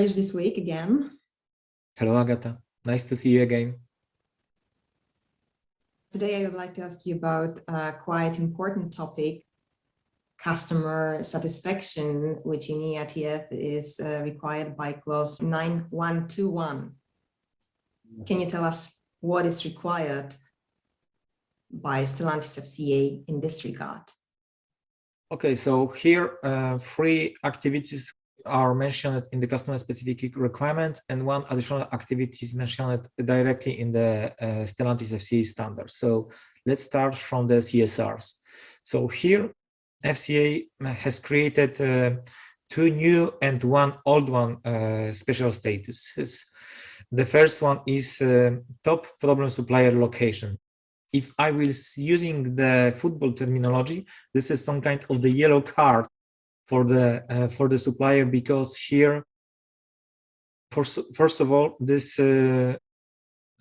Mariusz this week again. Hello, Agata. Nice to see you again. Today, I would like to ask you about a quite important topic, customer satisfaction, which in EATF is required by clause 9121. Can you tell us what is required by Stellantis-FCA in this regard? Okay, so here three activities are mentioned in the customer specific requirement, and one additional activity is mentioned directly in the Stellantis-FCA standard. So let's start from the CSRs. So here FCA has created two new and one old one special statuses. The first one is top problem supplier location. If I was using the football terminology, this is some kind of the yellow card for the supplier, because here, first of all, this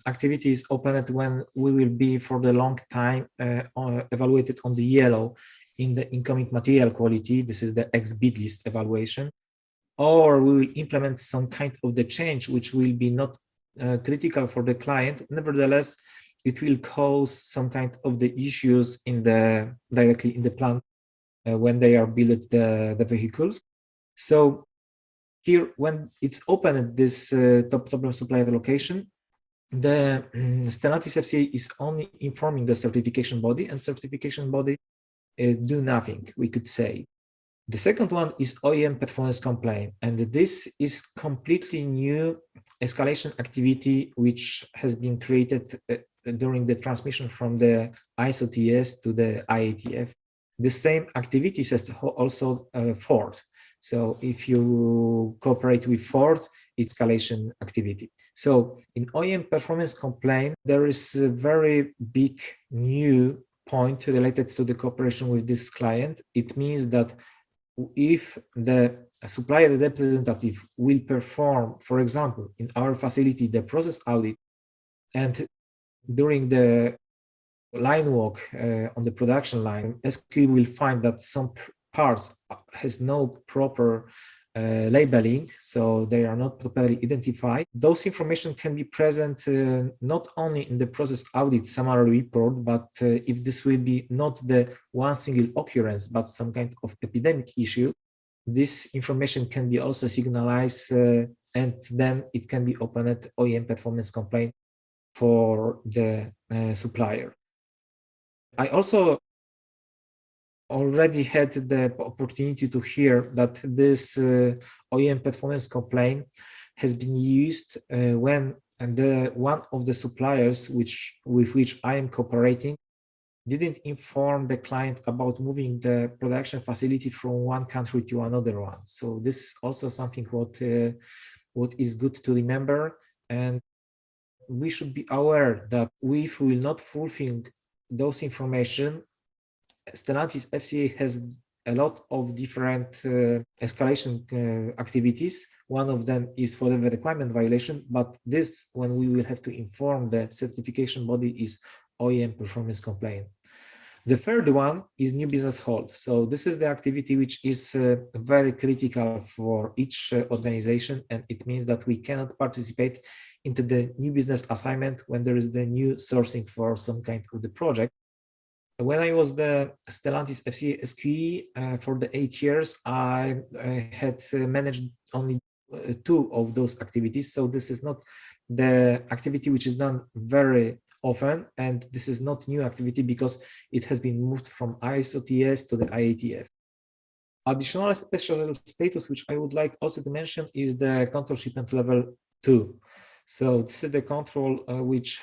activity is opened when we will be for the long time evaluated on the yellow in the incoming material quality. This is the ex-bid list evaluation, or we will implement some kind of the change which will be not critical for the client. Nevertheless, it will cause some kind of the issues directly in the plant when they are built the vehicles. So here, when it's opened this top problem supplier location, the Stellantis-FCA is only informing the certification body, and certification body do nothing, we could say. The second one is OEM Performance Complain, and this is completely new escalation activity which has been created during the transmission from the ISO TS to the IATF. The same activities as also Ford. So if you cooperate with Ford, it's escalation activity. So in OEM Performance Complaint, there is a very big new point related to the cooperation with this client. It means that if the supplier representative will perform, for example, in our facility, the process audit, and during the line walk on the production line, SQ will find that some parts has no proper labeling, so they are not properly identified. Those information can be present not only in the process audit summary report, but if this will be not the one single occurrence, but some kind of epidemic issue, this information can be also signalized, and then it can be opened at OEM Performance Complaint for the supplier. I also already had the opportunity to hear that this OEM Performance Complaint has been used when one of the suppliers with which I am cooperating didn't inform the client about moving the production facility from one country to another one. So this is also something what is good to remember, and we should be aware that if we will not fulfill those information, Stellantis-FCA has a lot of different escalation activities. One of them is for the requirement violation, but this, when we will have to inform the certification body, is OEM Performance Complaint. The third one is new business hold. So this is the activity which is very critical for each organization, and it means that we cannot participate into the new business assignment when there is the new sourcing for some kind of the project. When I was the Stellantis-FCA SQE for the 8 years, I had managed only 2 of those activities. So this is not the activity which is done very often, and this is not new activity because it has been moved from ISO TS to the IATF. Additional special status which I would like also to mention is the control shipment level 2. So this is the control which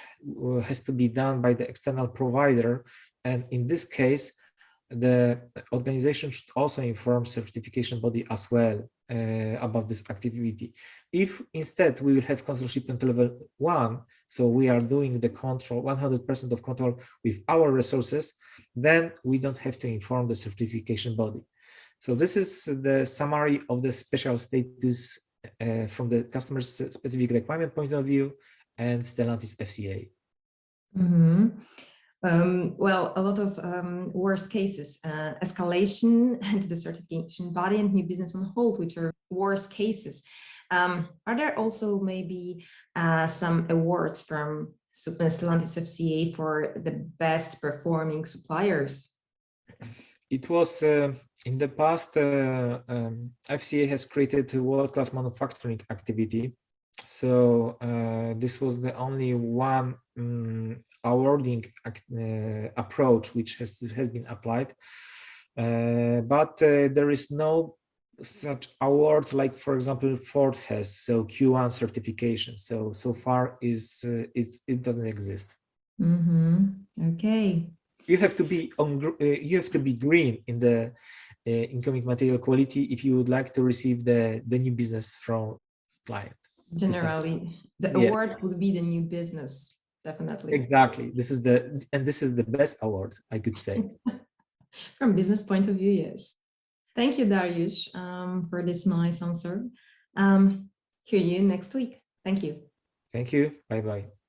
has to be done by the external provider, and in this case the organization should also inform certification body as well about this activity. If instead we will have control shipment level 1, so we are doing the control 100% of control with our resources, then we don't have to inform the certification body. So this is the summary of the special status from the customer specific requirement point of view and Stellantis-FCA. Mm-hmm. Well, a lot of worst cases, escalation and the certification body and new business on hold, which are worst cases. Are there also maybe some awards from Stellantis-FCA for the best performing suppliers? It was in the past, FCA has created a world-class manufacturing activity. So this was the only one awarding approach which has been applied. But there is no such award like, for example, Ford has, so Q1 certification. So far it doesn't exist. Okay. You have to be green in the incoming material quality if you would like to receive the new business from client. Generally, the award would be the new business, definitely. Exactly. This is the best award, I could say. From business point of view, yes. Thank you, Dariusz, for this nice answer. Hear you next week. Thank you. Thank you. Bye-bye.